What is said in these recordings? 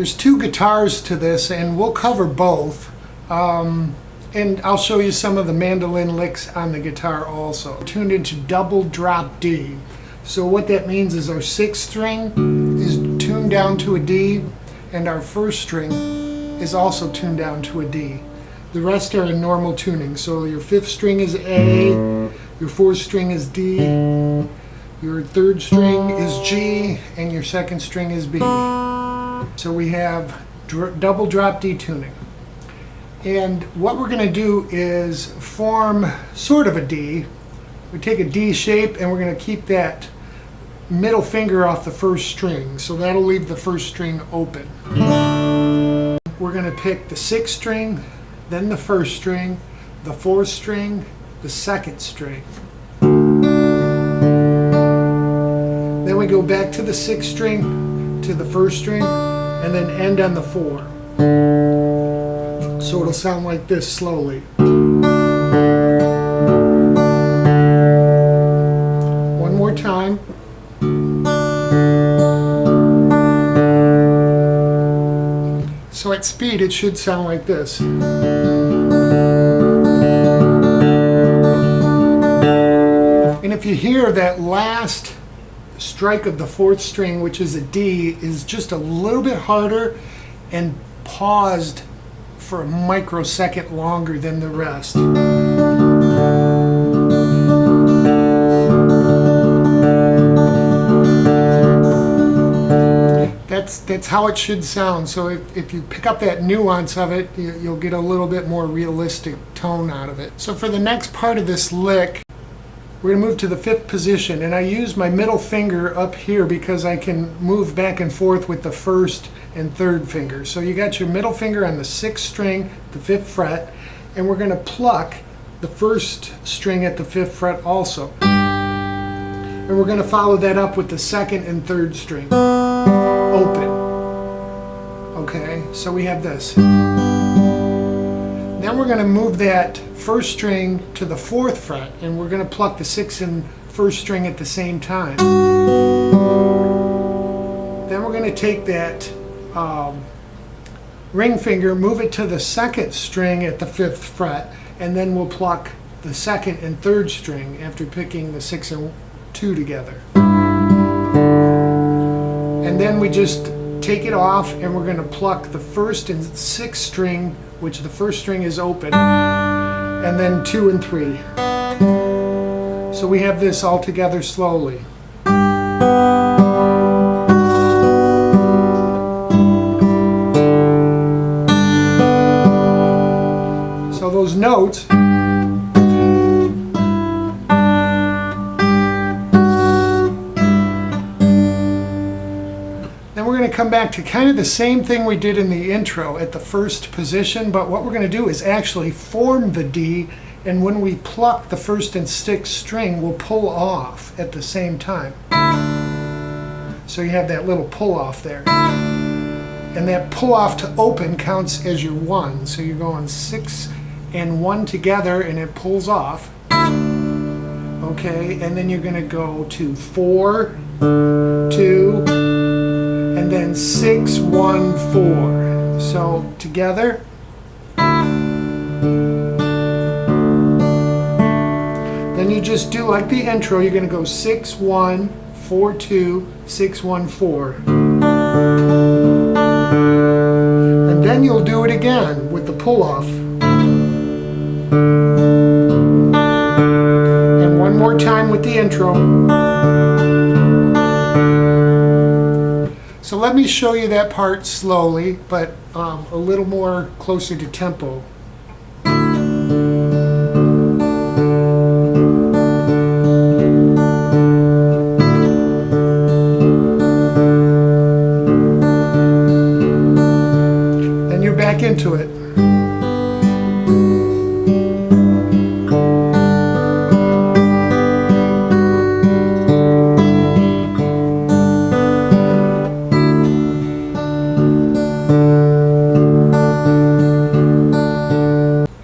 There's two guitars to this, and we'll cover both. And I'll show you some of the mandolin licks on the guitar also. Tuned into double drop D. So what that means is our sixth string is tuned down to a D, and our first string is also tuned down to a D. The rest are in normal tuning. So your fifth string is A, your fourth string is D, your third string is G, and your second string is B. So we have double drop D tuning. And what we're going to do is form sort of a D. We take a D shape and we're going to keep that middle finger off the first string. So that'll leave the first string open. We're going to pick the sixth string, then the first string, the fourth string, the second string. Then we go back to the sixth string, to the first string, and then end on the 4. So it'll sound like this slowly. One more time. So at speed it should sound like this. And if you hear that last strike of the fourth string, which is a D, is just a little bit harder and paused for a microsecond longer than the rest. That's how it should sound. So if you pick up that nuance of it, you'll get a little bit more realistic tone out of it. So for the next part of this lick, we're going to move to the fifth position, and I use my middle finger up here because I can move back and forth with the first and third finger. So you got your middle finger on the sixth string, the fifth fret, and we're going to pluck the first string at the fifth fret also. And we're going to follow that up with the second and third string. Open. Okay, so we have this. Then we're going to move that first string to the fourth fret, and we're going to pluck the sixth and first string at the same time. Then we're going to take that ring finger, move it to the second string at the fifth fret, and then we'll pluck the second and third string after picking the 6 and 2 together. And then we just take it off, and we're going to pluck the first and sixth string, which the first string is open, and then 2 and 3. So we have this all together slowly. So those notes, come back to kind of the same thing we did in the intro at the first position, but what we're going to do is actually form the D, and when we pluck the first and sixth string, we'll pull off at the same time. So you have that little pull off there. And that pull off to open counts as your 1. So you're going 6 and 1 together, and it pulls off. Okay, and then you're going to go to 4, 2, and then 6, 1, 4. So together. Then you just do like the intro. You're going to go 6, 1, 4, 2, 6, 1, 4. And then you'll do it again with the pull off. And one more time with the intro. So let me show you that part slowly, but a little more closer to tempo. Then you're back into it.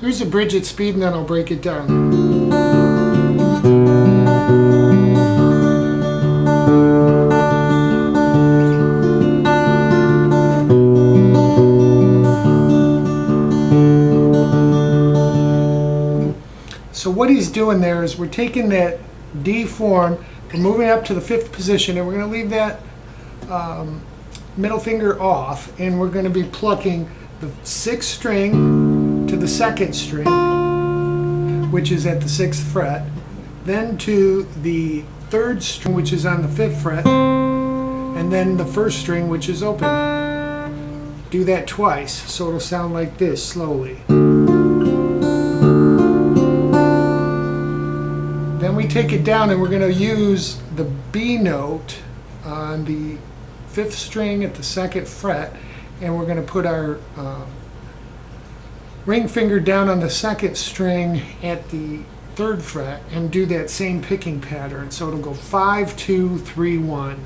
Here's a bridge at speed, and then I'll break it down. what he's doing there is we're taking that D form, we're moving up to the 5th position, and we're going to leave that middle finger off, and we're going to be plucking the 6th string to the 2nd string, which is at the 6th fret, then to the 3rd string, which is on the 5th fret, and then the 1st string, which is open. Do that twice, so it'll sound like this slowly. Then we take it down, and we're going to use the B note on the 5th string at the 2nd fret, and we're going to put our ring finger down on the 2nd string at the 3rd fret and do that same picking pattern. So it'll go 5, 2, 3, 1.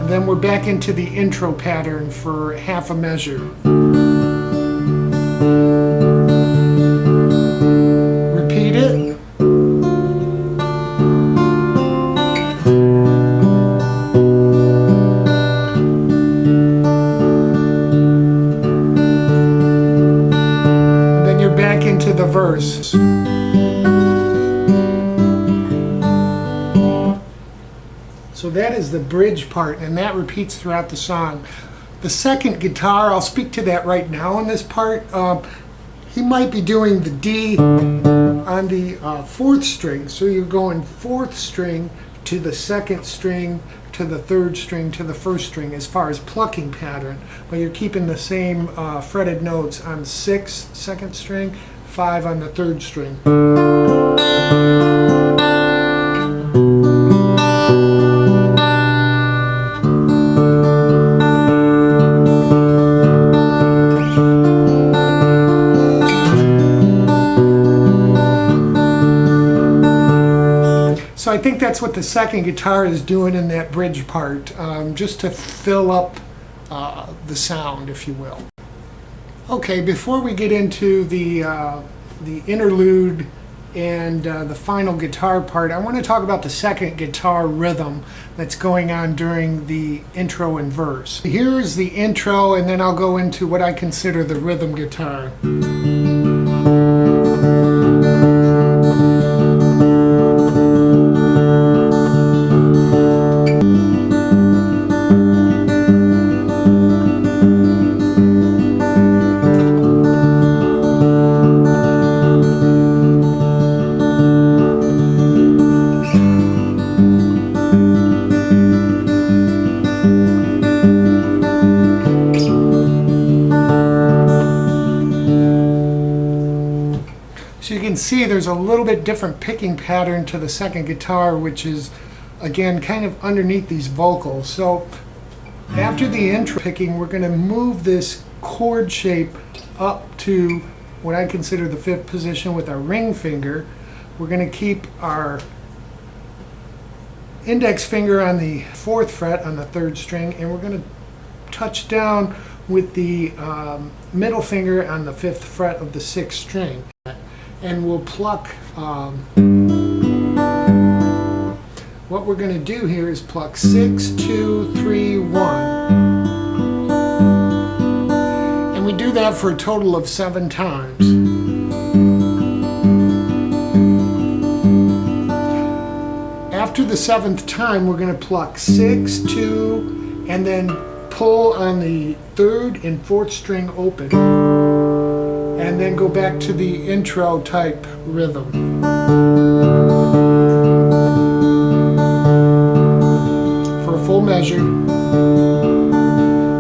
And then we're back into the intro pattern for half a measure. Repeat it. Into the verse. So that is the bridge part, and that repeats throughout the song. The second guitar, I'll speak to that right now in this part. He might be doing the D on the 4th string, so you're going 4th string to the 2nd string to the 3rd string to the 1st string as far as plucking pattern, but you're keeping the same fretted notes on 6, 2nd string, 5 on the 3rd string. So I think that's what the second guitar is doing in that bridge part, just to fill up the sound, if you will. Okay, before we get into the interlude and the final guitar part, I want to talk about the second guitar rhythm that's going on during the intro and verse. Here's the intro, and then I'll go into what I consider the rhythm guitar. So you can see there's a little bit different picking pattern to the second guitar, which is, again, kind of underneath these vocals. So after the intro picking, we're going to move this chord shape up to what I consider the 5th position with our ring finger. We're going to keep our index finger on the 4th fret on the 3rd string, and we're going to touch down with the middle finger on the 5th fret of the 6th string. And we'll pluck, what we're going to do here is pluck 6, 2, 3, 1. And we do that for a total of 7 times. After the 7th time, we're going to pluck 6, 2, and then pull on the 3rd and 4th string open. And then go back to the intro type rhythm. For a full measure.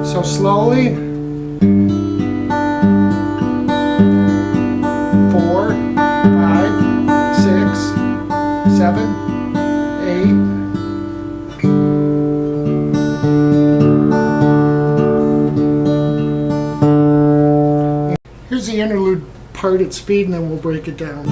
So slowly. 4, 5, 6, 7, 8. Here's the interlude part at speed, and then we'll break it down.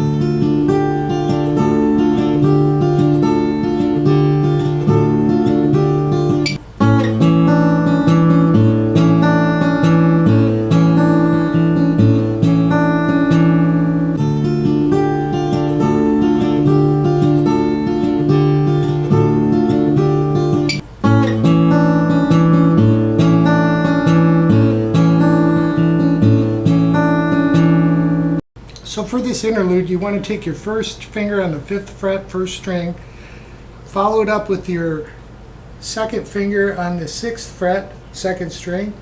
for this interlude, you want to take your first finger on the 5th fret, 1st string, follow it up with your second finger on the 6th fret, 2nd string,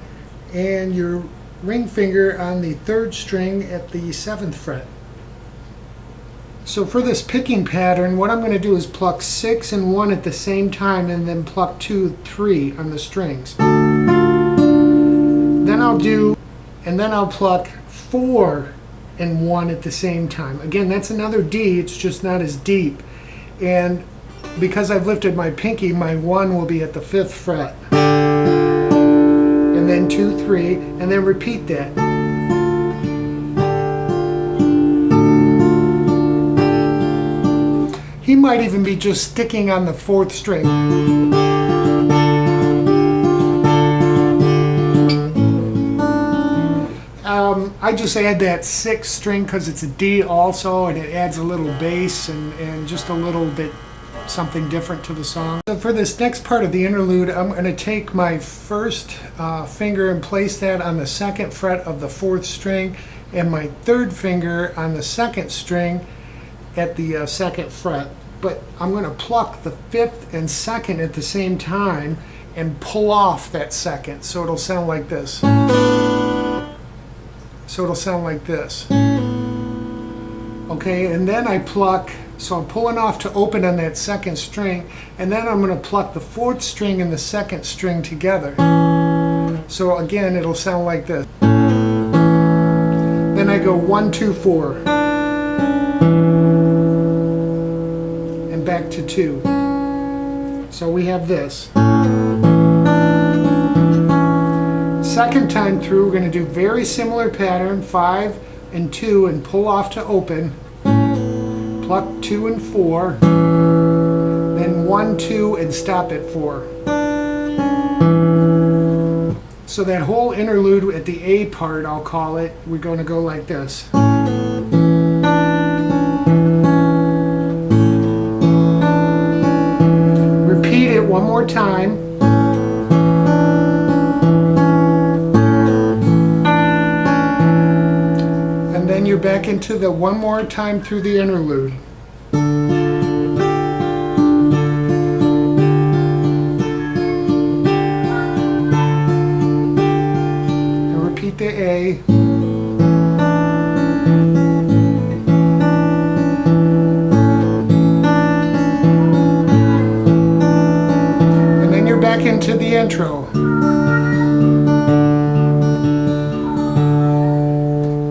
and your ring finger on the 3rd string at the 7th fret. So for this picking pattern, what I'm going to do is pluck 6 and 1 at the same time and then pluck 2, 3 on the strings. Then I'll pluck 4 and 1 at the same time. Again, that's another D, it's just not as deep. And because I've lifted my pinky, my 1 will be at the 5th fret. And then 2, 3, and then repeat that. He might even be just sticking on the 4th string. I just add that 6th string because it's a D also, and it adds a little bass and just a little bit something different to the song. So for this next part of the interlude, I'm going to take my first finger and place that on the 2nd fret of the 4th string, and my 3rd finger on the 2nd string at the 2nd fret. But I'm going to pluck the 5th and 2nd at the same time and pull off that 2nd, so it'll sound like this. Okay, and then I pluck, so I'm pulling off to open on that 2nd string, and then I'm going to pluck the 4th string and the 2nd string together. So again, it'll sound like this. Then I go 1, 2, 4. And back to 2. So we have this. Second time through, we're going to do very similar pattern, 5 and 2, and pull off to open. Pluck 2 and 4, then 1, 2, and stop at 4. So that whole interlude at the A part, I'll call it, we're going to go like this. Repeat it one more time. And then you're back into the one more time through the interlude. And repeat the A. And then you're back into the intro.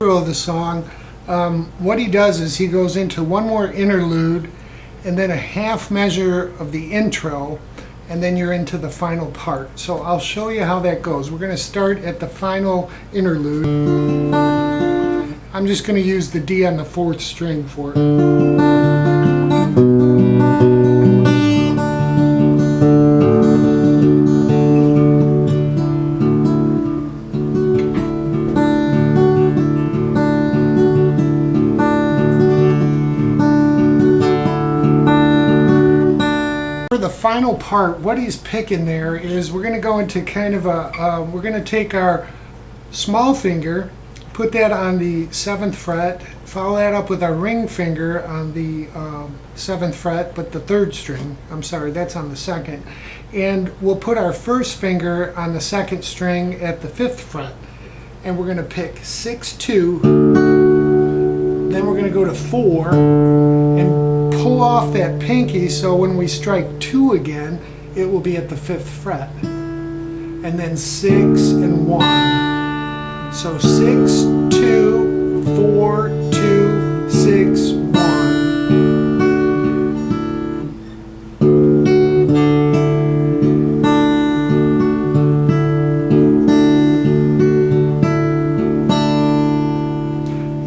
Of the song, what he does is he goes into one more interlude and then a half measure of the intro, and then you're into the final part. So I'll show you how that goes. We're going to start at the final interlude. I'm just going to use the D on the 4th string for it. The final part, what he's picking there is we're going to go into kind of a, we're going to take our small finger, put that on the 7th fret, follow that up with our ring finger on the 7th fret, but the 3rd string, I'm sorry, that's on the 2nd, and we'll put our first finger on the 2nd string at the 5th fret, and we're going to pick 6, 2, then we're going to go to 4, and pull off that pinky, so when we strike 2 again, it will be at the 5th fret. And then 6 and 1. So 6, 2, 4, 2, 6, 1.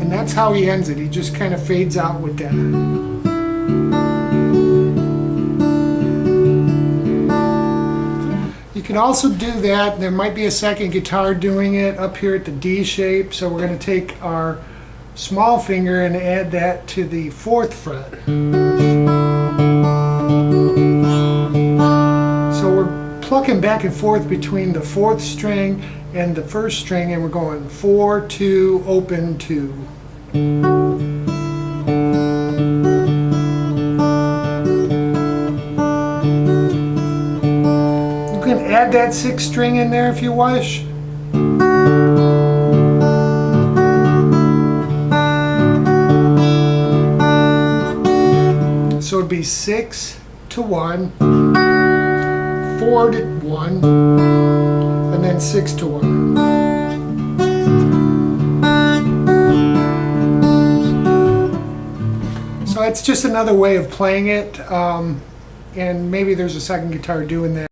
And that's how he ends it. He just kind of fades out with that. You can also do that. There might be a second guitar doing it up here at the D shape. So we're going to take our small finger and add that to the 4th fret. So we're plucking back and forth between the 4th string and the 1st string, and we're going 4, 2, open, 2. add that 6th string in there if you wish. So it'd be 6 to 1, 4 to 1, and then 6 to 1. So it's just another way of playing it, and maybe there's a second guitar doing that.